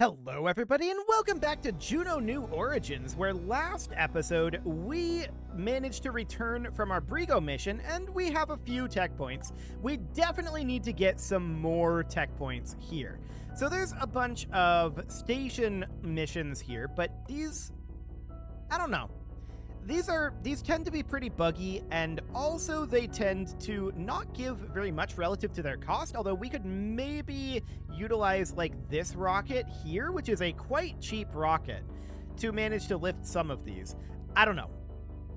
Hello everybody and welcome back to Juno New Origins, where last episode we managed to return from our Brigo mission and we have a few tech points. We definitely need to get some more tech points here. So there's a bunch of station missions here, but these, I don't know. These tend to be pretty buggy, and also they tend to not give very much relative to their cost, although we could maybe utilize like this rocket here, which is a quite cheap rocket, to manage to lift some of these. I don't know.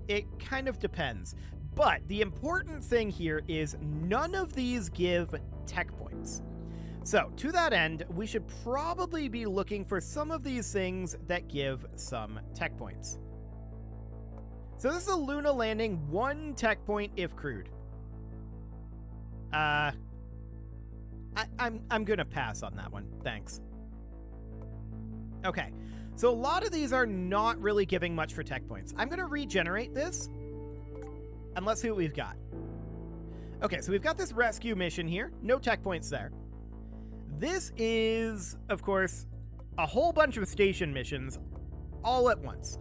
It kind of depends. But the important thing here is none of these give tech points. So to that end, we should probably be looking for some of these things that give some tech points. So this is a Luna landing, 1 tech point if crewed. I'm gonna pass on that one, thanks. Okay, so a lot of these are not really giving much for tech points. I'm gonna regenerate this, and let's see what we've got. Okay, so we've got this rescue mission here, no tech points there. This is, of course, a whole bunch of station missions all at once.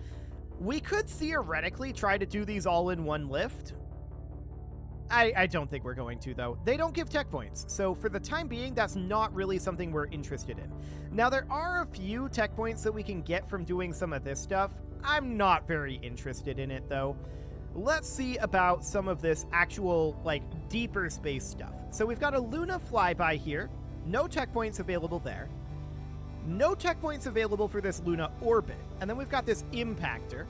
We could theoretically try to do these all in one lift. I don't think we're going to, though. They don't give tech points, so for the time being, that's not really something we're interested in. Now, there are a few tech points that we can get from doing some of this stuff. I'm not very interested in it, though. Let's see about some of this actual, like, deeper space stuff. So we've got a Luna flyby here. No tech points available there. No tech points available for this Luna orbit. And then we've got this impactor.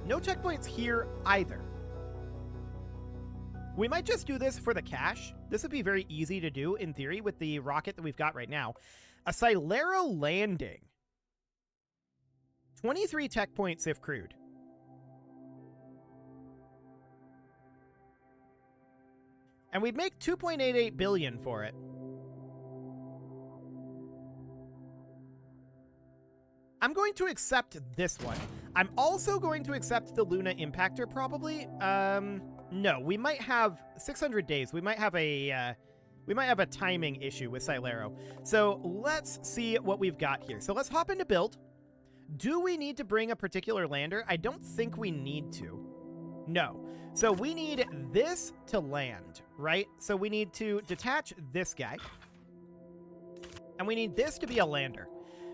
No tech points here either. We might just do this for the cash. This would be very easy to do, in theory, with the rocket that we've got right now. A Silero landing. 23 tech points if crewed. And we'd make 2.88 billion for it. I'm going to accept this one. I'm also going to accept the Luna Impactor, probably. No, we might have 600 days. We might have a timing issue with Silero. So let's see what we've got here. So let's hop into build. Do we need to bring a particular lander? I don't think we need to. No. So we need this to land, right? So we need to detach this guy. And we need this to be a lander.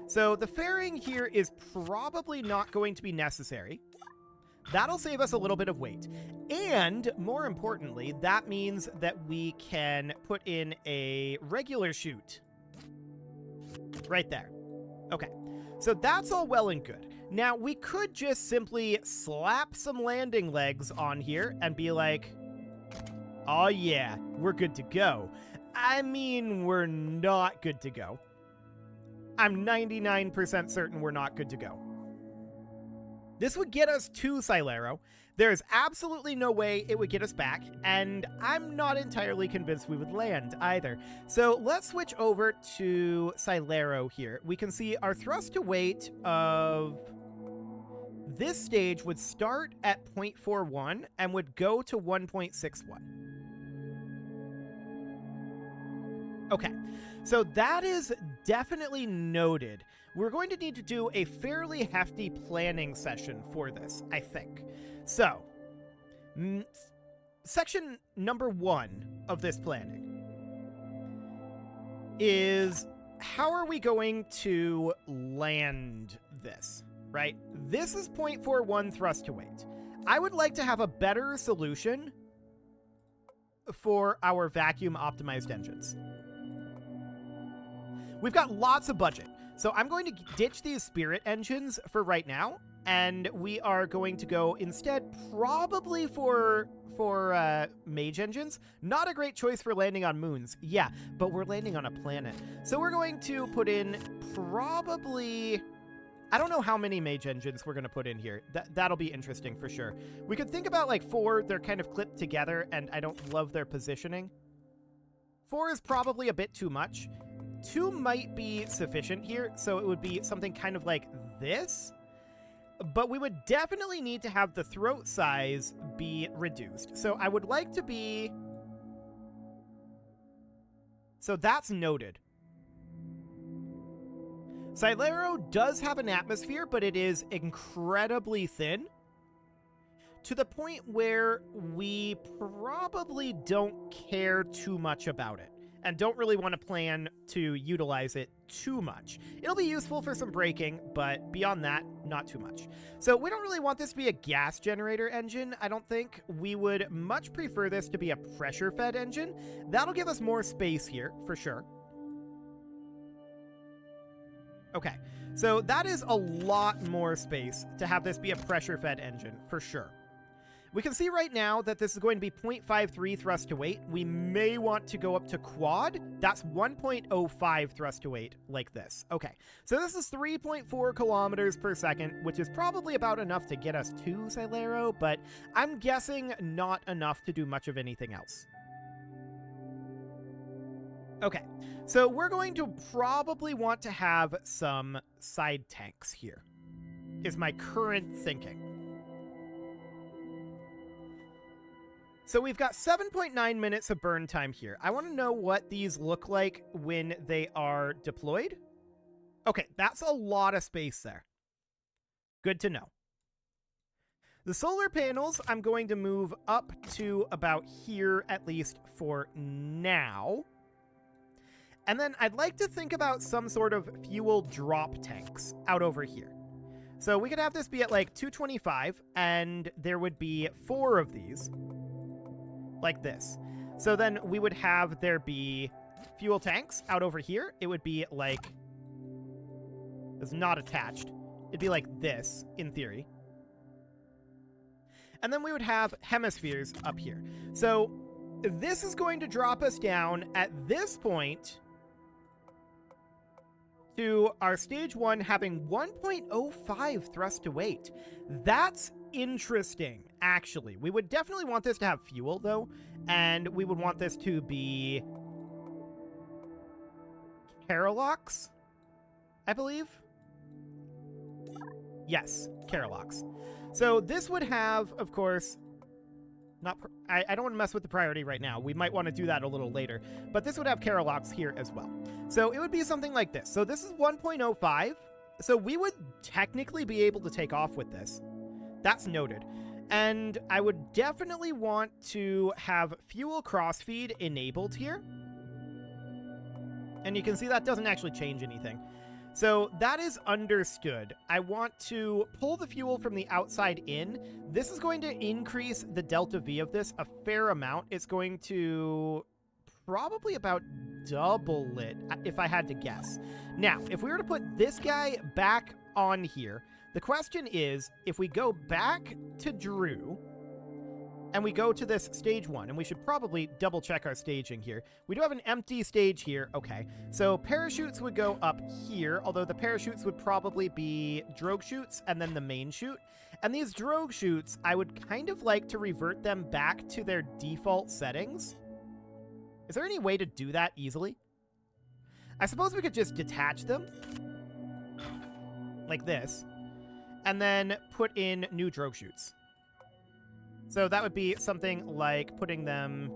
So the fairing here is probably not going to be necessary. That'll save us a little bit of weight. And more importantly, that means that we can put in a regular chute. Right there. Okay. So that's all well and good. Now, we could just simply slap some landing legs on here and be like, oh yeah, we're good to go. I mean, we're not good to go. I'm 99% certain we're not good to go. This would get us to Silero. There's absolutely no way it would get us back, and I'm not entirely convinced we would land either. So let's switch over to Silero here. We can see our thrust to weight of this stage would start at 0.41 and would go to 1.61. Okay, so that is definitely noted. We're going to need to do a fairly hefty planning session for this, I think. So, section number 1 of this planning is how are we going to land this, right? This is 0.41 thrust to weight. I would like to have a better solution for our vacuum optimized engines. We've got lots of budget, so I'm going to ditch these Spirit engines for right now, and we are going to go instead probably for Mage engines. Not a great choice for landing on moons, yeah, but we're landing on a planet. So we're going to put in probably, I don't know how many Mage engines we're going to put in here. That'll be interesting for sure. We could think about like 4, they're kind of clipped together, and I don't love their positioning. 4 is probably a bit too much. 2 might be sufficient here, so it would be something kind of like this. But we would definitely need to have the throat size be reduced. So I would like to be... So that's noted. Silero does have an atmosphere, but it is incredibly thin, to the point where we probably don't care too much about it and don't really want to plan to utilize it too much. It'll be useful for some braking, but beyond that, not too much. So we don't really want this to be a gas generator engine, I don't think. We would much prefer this to be a pressure-fed engine. That'll give us more space here, for sure. Okay, so that is a lot more space to have this be a pressure-fed engine, for sure. We can see right now that this is going to be 0.53 thrust to weight. We may want to go up to quad. That's 1.05 thrust to weight, like this. Okay, so this is 3.4 kilometers per second, which is probably about enough to get us to Silero, but I'm guessing not enough to do much of anything else. Okay, so we're going to probably want to have some side tanks here, is my current thinking. So we've got 7.9 minutes of burn time here. I want to know what these look like when they are deployed. Okay, that's a lot of space there. Good to know. The solar panels, I'm going to move up to about here, at least for now. And then I'd like to think about some sort of fuel drop tanks out over here. So we could have this be at like 225, and there would be 4 of these. Like this. So then we would have there be fuel tanks out over here. It would be like, it's not attached. It'd be like this, in theory. And then we would have hemispheres up here. So this is going to drop us down at this point to our stage 1 having 1.05 thrust to weight. That's interesting, actually. We would definitely want this to have fuel, though, and we would want this to be Carolox, I believe. Yes, Carolox. So this would have, of course, I don't want to mess with the priority right now. We might want to do that a little later, but this would have Carolox here as well. So it would be something like this. So this is 1.05. So we would technically be able to take off with this. That's noted. And I would definitely want to have fuel crossfeed enabled here. And you can see that doesn't actually change anything. So that is understood. I want to pull the fuel from the outside in. This is going to increase the delta V of this a fair amount. It's going to probably about double it, if I had to guess. Now, if we were to put this guy back on here, the question is, if we go back to Drew, and we go to this stage 1, and we should probably double check our staging here. We do have an empty stage here. Okay, so parachutes would go up here, although the parachutes would probably be drogue chutes and then the main chute. And these drogue chutes, I would kind of like to revert them back to their default settings. Is there any way to do that easily? I suppose we could just detach them, like this, and then put in new drogue chutes. So that would be something like putting them...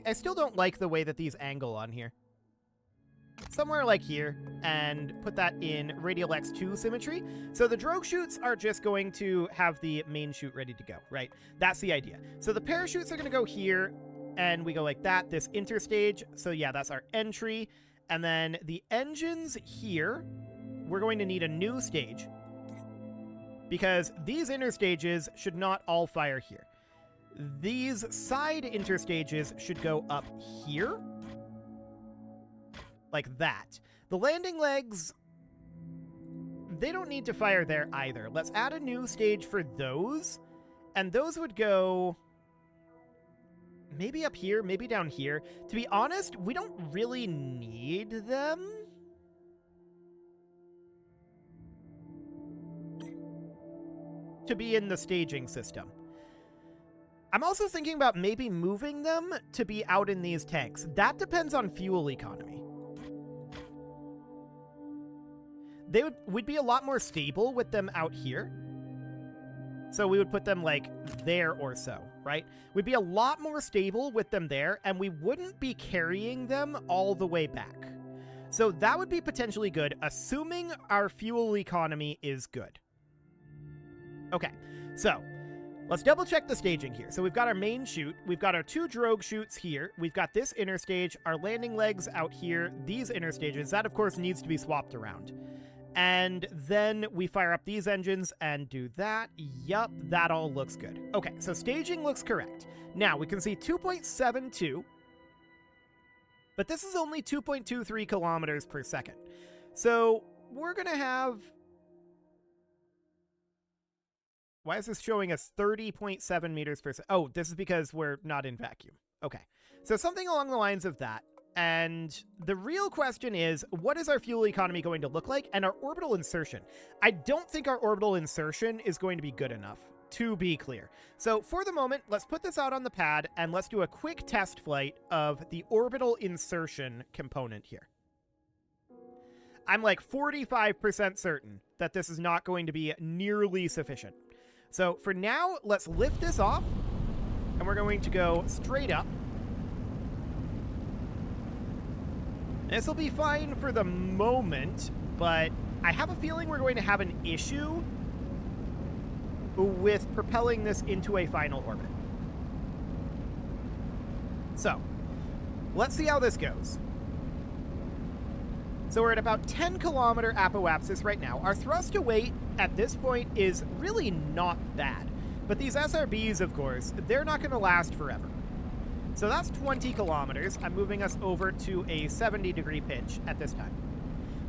I still don't like the way that these angle on here. Somewhere like here, and put that in Radial X2 symmetry. So the drogue chutes are just going to have the main chute ready to go, right? That's the idea. So the parachutes are going to go here, and we go like that, this interstage. So yeah, that's our entry. And then the engines here, we're going to need a new stage, because these interstages should not all fire here. These side interstages should go up here, like that. The landing legs, they don't need to fire there either. Let's add a new stage for those, and those would go maybe up here, maybe down here. To be honest, we don't really need them. To be in the staging system. I'm also thinking about maybe moving them to be out in these tanks. That depends on fuel economy. We'd be a lot more stable with them out here. So we would put them like there or so, right? We'd be a lot more stable with them there, and we wouldn't be carrying them all the way back. So that would be potentially good, assuming our fuel economy is good. Okay, so let's double check the staging here. So we've got our main chute, we've got our 2 drogue chutes here, we've got this inner stage, our landing legs out here, these inner stages. That, of course, needs to be swapped around. And then we fire up these engines and do that. Yup, that all looks good. Okay, so staging looks correct. Now, we can see 2.72, but this is only 2.23 kilometers per second. So we're going to have... Why is this showing us 30.7 meters per second? Oh, this is because we're not in vacuum. Okay, so something along the lines of that. And the real question is, what is our fuel economy going to look like? And our orbital insertion. I don't think our orbital insertion is going to be good enough, to be clear. So for the moment, let's put this out on the pad and let's do a quick test flight of the orbital insertion component here. I'm like 45% certain that this is not going to be nearly sufficient. So for now, let's lift this off and we're going to go straight up. This will be fine for the moment, but I have a feeling we're going to have an issue with propelling this into a final orbit. So, let's see how this goes. So we're at about 10 kilometer apoapsis right now. Our thrust to weight at this point is really not bad. But these SRBs, of course, they're not going to last forever. So that's 20 kilometers. I'm moving us over to a 70-degree pitch at this time.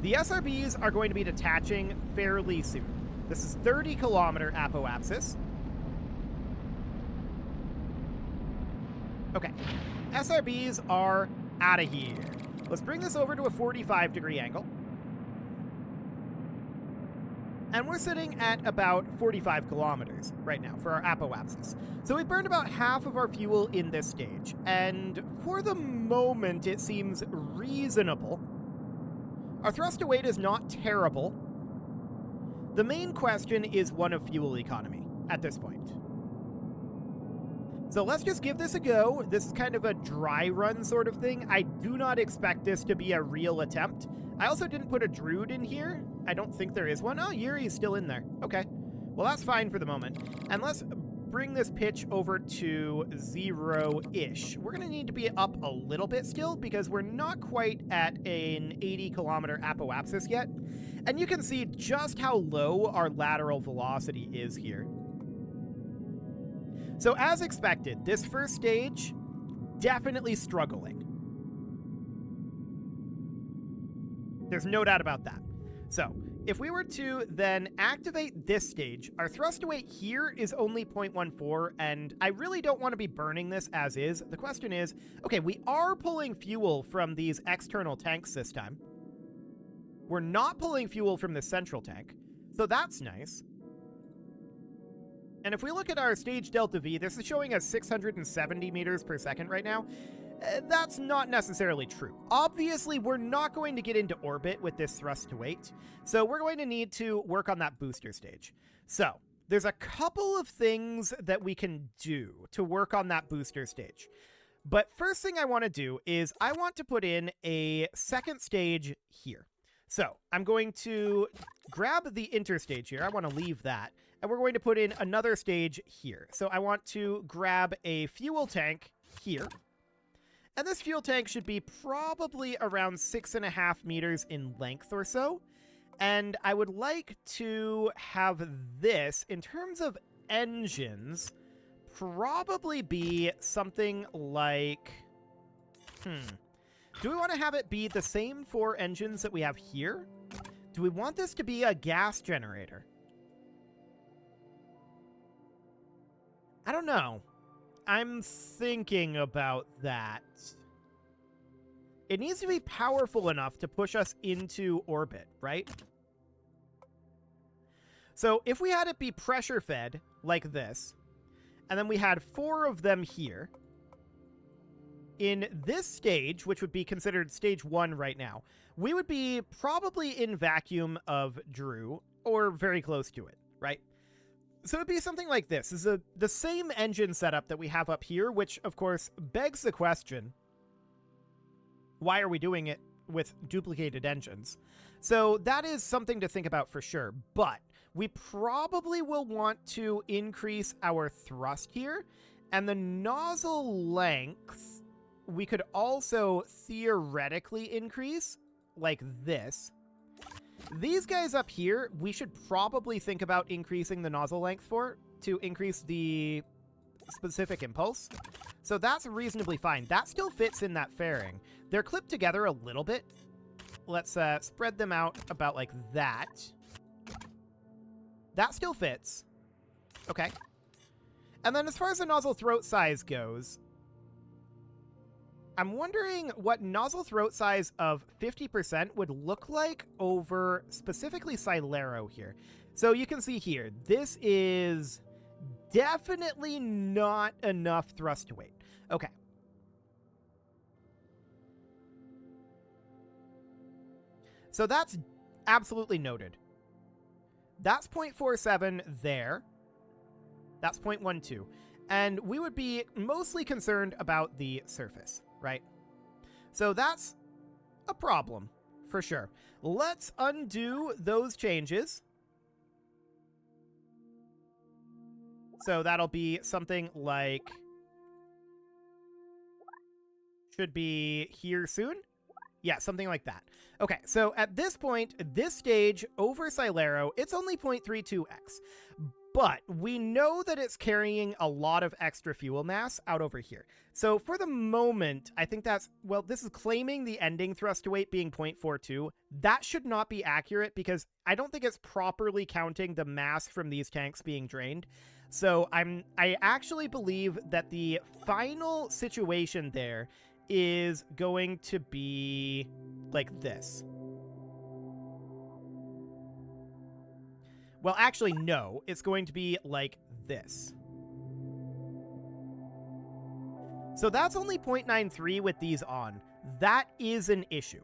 The SRBs are going to be detaching fairly soon. This is 30 kilometer apoapsis. Okay, SRBs are out of here. Let's bring this over to a 45-degree angle. And we're sitting at about 45 kilometers right now for our apoapsis. So we burned about half of our fuel in this stage. And for the moment, it seems reasonable. Our thrust to weight is not terrible. The main question is one of fuel economy at this point. So let's just give this a go. This is kind of a dry run sort of thing. I do not expect this to be a real attempt. I also didn't put a Druid in here. I don't think there is one. Oh, Yuri's still in there. Okay. Well, that's fine for the moment. And let's bring this pitch over to 0-ish. We're going to need to be up a little bit still because we're not quite at an 80-kilometer apoapsis yet. And you can see just how low our lateral velocity is here. So as expected, this first stage, definitely struggling. There's no doubt about that. So if we were to then activate this stage, our thrust to weight here is only 0.14, and I really don't want to be burning this as is. The question is, okay, we are pulling fuel from these external tanks this time. We're not pulling fuel from the central tank, so that's nice. And if we look at our stage delta V, this is showing us 670 meters per second right now. That's not necessarily true. Obviously, we're not going to get into orbit with this thrust to weight, so we're going to need to work on that booster stage. So there's a couple of things that we can do to work on that booster stage. But first thing I want to do is I want to put in a second stage here. So I'm going to grab the interstage here. I want to leave that. And we're going to put in another stage here. So I want to grab a fuel tank here. And this fuel tank should be probably around 6.5 meters in length or so. And I would like to have this, in terms of engines, probably be something like... Do we want to have it be the same 4 engines that we have here? Do we want this to be a gas generator? I don't know. I'm thinking about that. It needs to be powerful enough to push us into orbit, right? So if we had it be pressure fed like this, and then we had 4 of them here, in this stage, which would be considered stage 1 right now, we would be probably in vacuum of Drew, or very close to it, right? So it'd be something like this. This is the same engine setup that we have up here, which, of course, begs the question, why are we doing it with duplicated engines. So that is something to think about for sure, but we probably will want to increase our thrust here, and the nozzle length we could also theoretically increase like this. These guys up here, we should probably think about increasing the nozzle length for to increase the specific impulse. So that's reasonably fine. That still fits in that fairing. They're clipped together a little bit. Let's spread them out about like that. That still fits. Okay. And then as far as the nozzle throat size goes, I'm wondering what nozzle throat size of 50% would look like over specifically Silero here. So you can see here, this is definitely not enough thrust to weight. Okay. So that's absolutely noted. That's 0.47 there. That's 0.12. And we would be mostly concerned about the surface, right? So that's a problem, for sure. Let's undo those changes. So that'll be something like... should be here soon? Yeah, something like that. Okay, so at this point, this stage over Silero, it's only 0.32x. But we know that it's carrying a lot of extra fuel mass out over here. So for the moment, I think that's, well, this is claiming the ending thrust to weight being 0.42. That should not be accurate because I don't think it's properly counting the mass from these tanks being drained. So I actually believe that the final situation there is going to be like this. Well, actually, no. It's going to be like this. So that's only 0.93 with these on. That is an issue.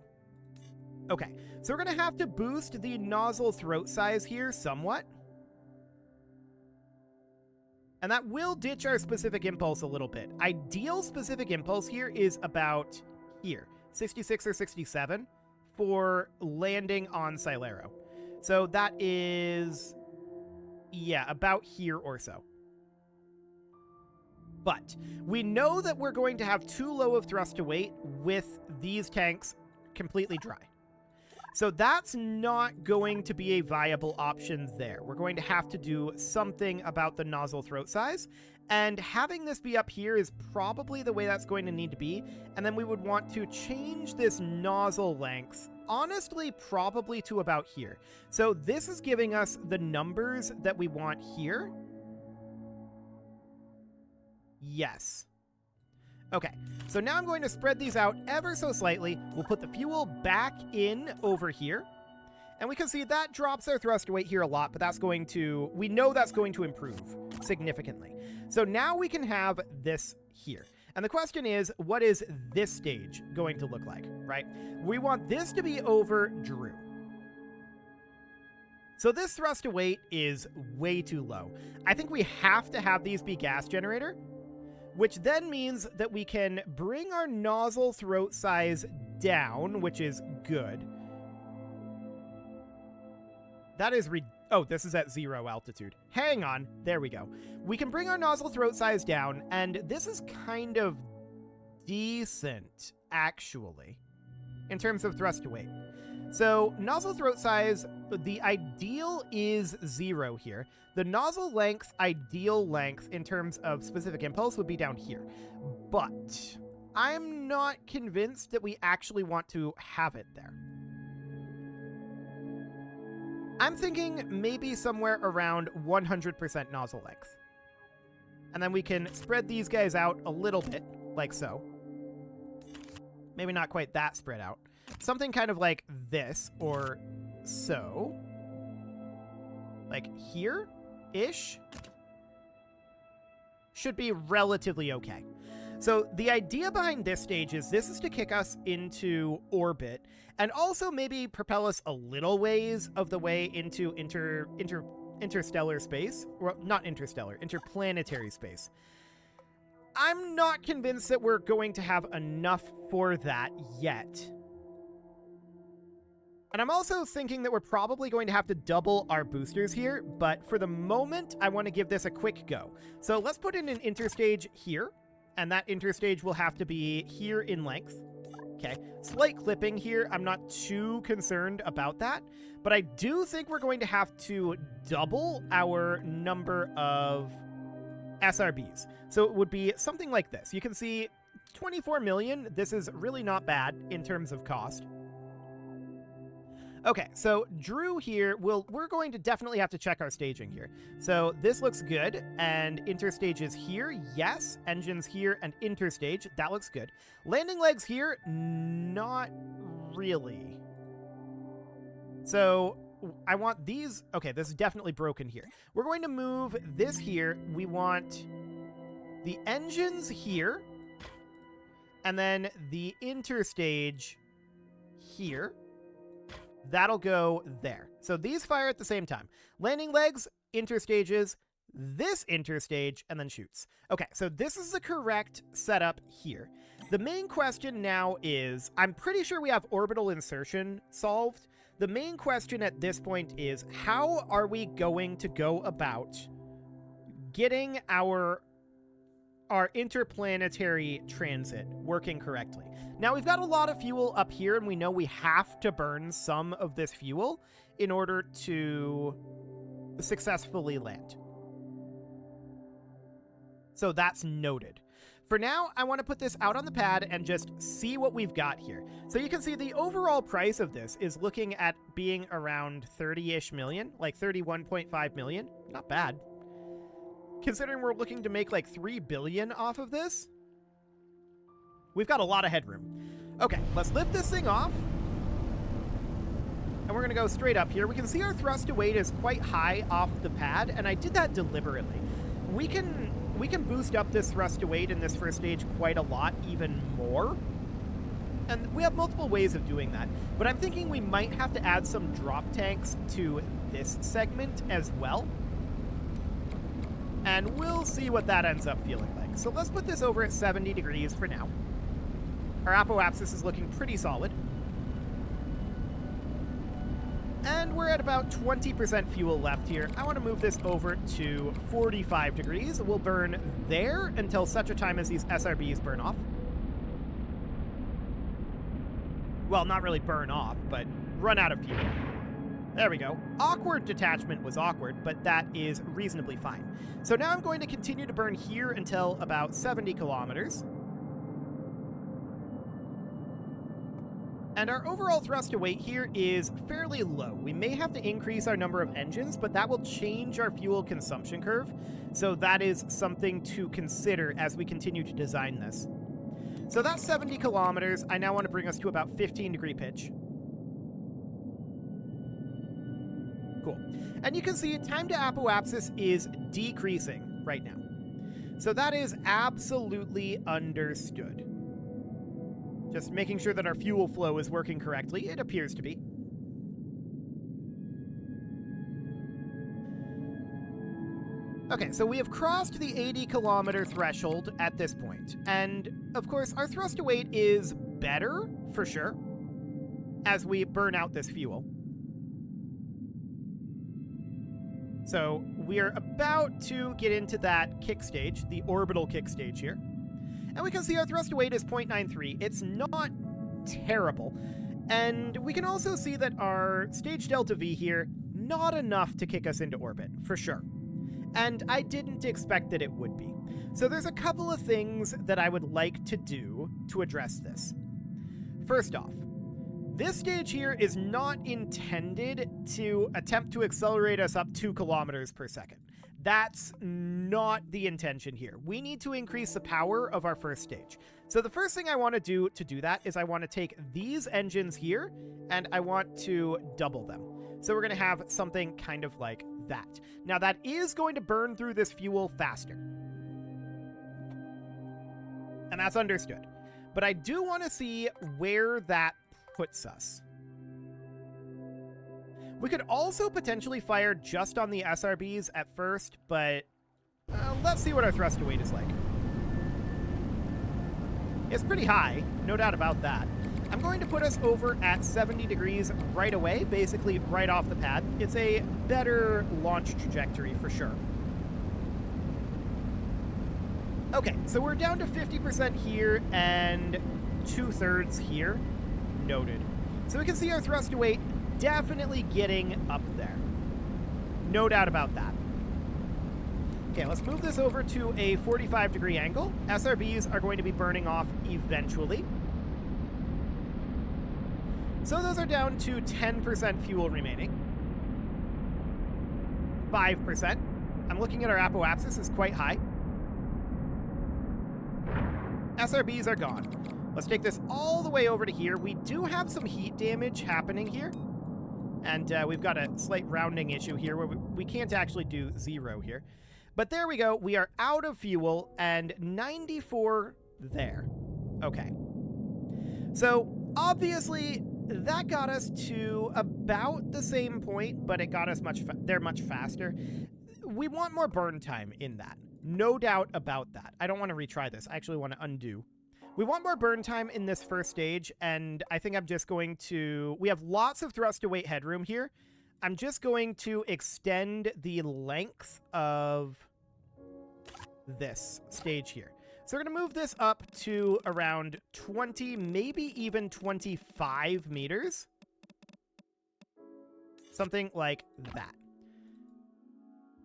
Okay, so we're going to have to boost the nozzle throat size here somewhat. And that will ditch our specific impulse a little bit. Ideal specific impulse here is about here, 66 or 67 for landing on Silero. So that is, yeah, about here or so. But we know that we're going to have too low of thrust to weight with these tanks completely dry. So that's not going to be a viable option there. We're going to have to do something about the nozzle throat size. And having this be up here is probably the way that's going to need to be. And then we would want to change this nozzle length, honestly, probably to about here. So this is giving us the numbers that we want here. Yes. Okay, so now I'm going to spread these out ever so slightly. We'll put the fuel back in over here. And we can see that drops our thrust weight here a lot, but that's going to, we know that's going to improve significantly. So now we can have this here. And the question is, what is this stage going to look like, right? We want this to be over Drew. So this thrust to weight is way too low. I think we have to have these be gas generator, which then means that we can bring our nozzle throat size down, which is good. That is oh, this is at 0 altitude. Hang on. There we go. We can bring our nozzle throat size down, and this is kind of decent, actually, in terms of thrust to weight. So nozzle throat size, the ideal is 0 here. The nozzle length, ideal length in terms of specific impulse would be down here. But I'm not convinced that we actually want to have it there. I'm thinking maybe somewhere around 100% nozzle length. And then we can spread these guys out a little bit, like so. Maybe not quite that spread out. Something kind of like this, or so. Like here-ish. Should be relatively okay. So the idea behind this stage is this is to kick us into orbit and also maybe propel us a little ways of the way into interstellar space. Or not interstellar, interplanetary space. I'm not convinced that we're going to have enough for that yet. And I'm also thinking that we're probably going to have to double our boosters here, but for the moment, I want to give this a quick go. So let's put in an interstage here, and that interstage will have to be here in length. Okay, slight clipping here. I'm not too concerned about that, but I do think we're going to have to double our number of SRBs. So it would be something like this. You can see 24 million. This is really not bad in terms of cost. Okay, so Drew here, we're going to definitely have to check our staging here. So this looks good, and interstage is here, yes. Engines here and interstage, that looks good. Landing legs here, not really. So I want these, okay, this is definitely broken here. We're going to move this here. We want the engines here, and then the interstage here. That'll go there. So these fire at the same time. Landing legs, interstages, this interstage, and then shoots. Okay, so this is the correct setup here. The main question now is, I'm pretty sure we have orbital insertion solved. The main question at this point is, how are we going to go about getting our interplanetary transit working correctly? Now, we've got a lot of fuel up here, and we know we have to burn some of this fuel in order to successfully land. So that's noted. For now, I want to put this out on the pad and just see what we've got here. So you can see the overall price of this is looking at being around 30-ish million, like 31.5 million. Not bad. Considering we're looking to make like 3 billion off of this, we've got a lot of headroom. Okay, let's lift this thing off. And we're going to go straight up here. We can see our thrust to weight is quite high off the pad, and I did that deliberately. We can boost up this thrust to weight in this first stage quite a lot, even more. And we have multiple ways of doing that. But I'm thinking we might have to add some drop tanks to this segment as well. And we'll see what that ends up feeling like. So let's put this over at 70 degrees for now. Our apoapsis is looking pretty solid. And we're at about 20% fuel left here. I want to move this over to 45 degrees. We'll burn there until such a time as these SRBs burn off. Well, not really burn off, but run out of fuel. There we go. Awkward detachment was awkward, but that is reasonably fine. So now I'm going to continue to burn here until about 70 kilometers. And our overall thrust to weight here is fairly low. We may have to increase our number of engines, but that will change our fuel consumption curve. So that is something to consider as we continue to design this. So that's 70 kilometers. I now want to bring us to about 15-degree pitch. Cool. And you can see time to apoapsis is decreasing right now. So that is absolutely understood. Just making sure that our fuel flow is working correctly. It appears to be. Okay, so we have crossed the 80-kilometer threshold at this point. And, of course, our thrust to weight is better, for sure, as we burn out this fuel. So we are about to get into that kick stage, the orbital kick stage here. And we can see our thrust to weight is 0.93. It's not terrible. And we can also see that our stage delta V here, not enough to kick us into orbit, for sure. And I didn't expect that it would be. So there's a couple of things that I would like to do to address this. First off, this stage here is not intended to attempt to accelerate us up 2 kilometers per second. That's not the intention here. We need to increase the power of our first stage. So the first thing I want to do that is I want to take these engines here and I want to double them. So we're going to have something kind of like that. Now that is going to burn through this fuel faster. And that's understood. But I do want to see where that puts us. We could also potentially fire just on the SRBs at first, but let's see what our thrust to weight is like. It's pretty high, no doubt about that. I'm going to put us over at 70 degrees right away, basically right off the pad. It's a better launch trajectory for sure. Okay, so we're down to 50% here and 2/3 here. Noted. So we can see our thrust to weight definitely getting up there. No doubt about that. Okay, let's move this over to a 45-degree angle. SRBs are going to be burning off eventually. So those are down to 10% fuel remaining. 5%. I'm looking at our apoapsis is quite high. SRBs are gone. Let's take this all the way over to here. We do have some heat damage happening here. And we've got a slight rounding issue here where we can't actually do 0 here. But there we go. We are out of fuel and 94 there. Okay. So obviously that got us to about the same point, but it got us much faster. We want more burn time in that. No doubt about that. I don't want to retry this. I actually want to undo. We want more burn time in this first stage, and I think I'm just going to... We have lots of thrust to weight headroom here. I'm just going to extend the length of this stage here. So we're going to move this up to around 20, maybe even 25 meters. Something like that.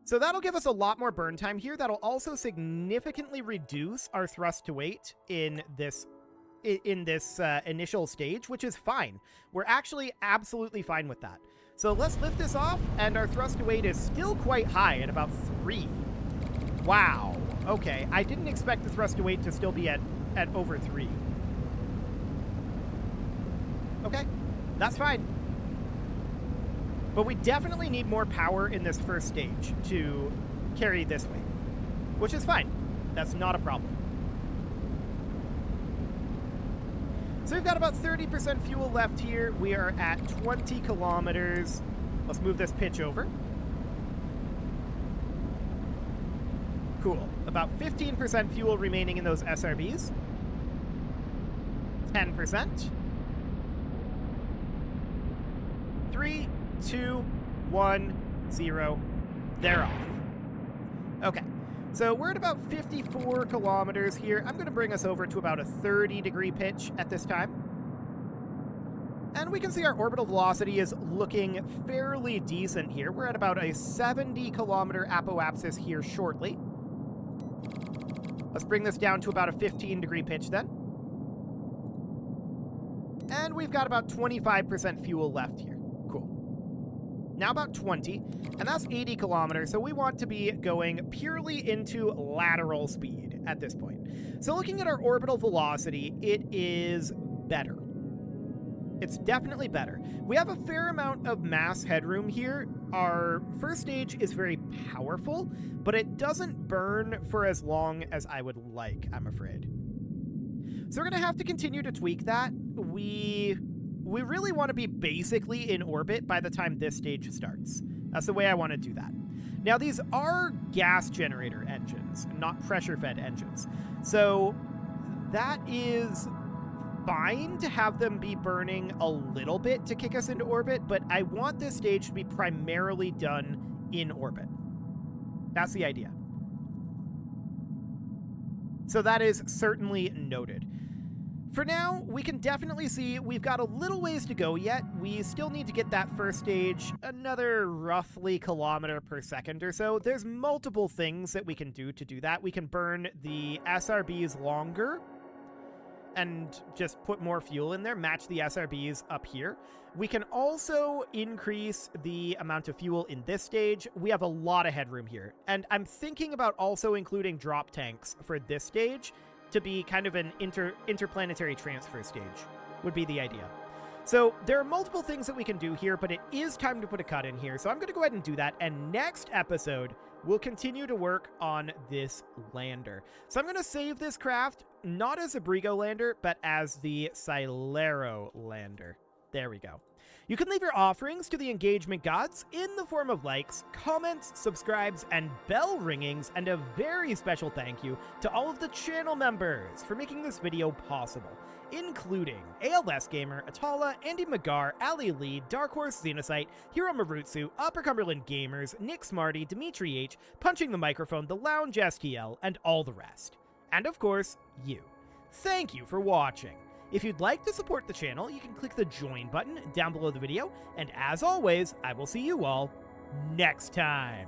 So that'll give us a lot more burn time here. That'll also significantly reduce our thrust to weight in this initial stage, which is fine. We're actually absolutely fine with that. So let's lift this off, and our thrust to weight is still quite high at about 3. Wow. Okay, I didn't expect the thrust to weight to still be at over 3. Okay, that's fine. But we definitely need more power in this first stage to carry this weight, which is fine. That's not a problem. So we've got about 30% fuel left here. We are at 20 kilometers. Let's move this pitch over. Cool. About 15% fuel remaining in those SRBs. 10%. 3, 2, 1, 0. They're off. Okay. So we're at about 54 kilometers here. I'm going to bring us over to about a 30-degree pitch at this time. And we can see our orbital velocity is looking fairly decent here. We're at about a 70-kilometer apoapsis here shortly. Let's bring this down to about a 15-degree pitch then. And we've got about 25% fuel left here. Cool. Now about 20, and that's 80 kilometers, so we want to be going purely into lateral speed at this point. So looking at our orbital velocity, it is better. It's definitely better. We have a fair amount of mass headroom here. Our first stage is very powerful, but it doesn't burn for as long as I would like, I'm afraid. So we're going to have to continue to tweak that. We really want to be basically in orbit by the time this stage starts. That's the way I want to do that. Now, these are gas generator engines, not pressure-fed engines. So that is fine to have them be burning a little bit to kick us into orbit, but I want this stage to be primarily done in orbit. That's the idea. So that is certainly noted. For now, we can definitely see we've got a little ways to go yet. We still need to get that first stage another roughly kilometer per second or so. There's multiple things that we can do to do that. We can burn the SRBs longer and just put more fuel in there, match the SRBs up here. We can also increase the amount of fuel in this stage. We have a lot of headroom here. And I'm thinking about also including drop tanks for this stage to be kind of an interplanetary transfer stage, would be the idea. So there are multiple things that we can do here, but it is time to put a cut in here. So I'm going to go ahead and do that. And next episode, we'll continue to work on this lander. So I'm going to save this craft, not as a Brigo lander, but as the Silero lander. There we go. You can leave your offerings to the engagement gods in the form of likes, comments, subscribes, and bell ringings, and a very special thank you to all of the channel members for making this video possible, including ALS Gamer, Atala, Andy McGar, Ali Lee, Dark Horse Xenocyte, Hiro Marutsu, Upper Cumberland Gamers, Nick Smarty, Dimitri H, Punching the Microphone, The Lounge STL, and all the rest. And of course, you. Thank you for watching. If you'd like to support the channel, you can click the join button down below the video, and as always, I will see you all next time.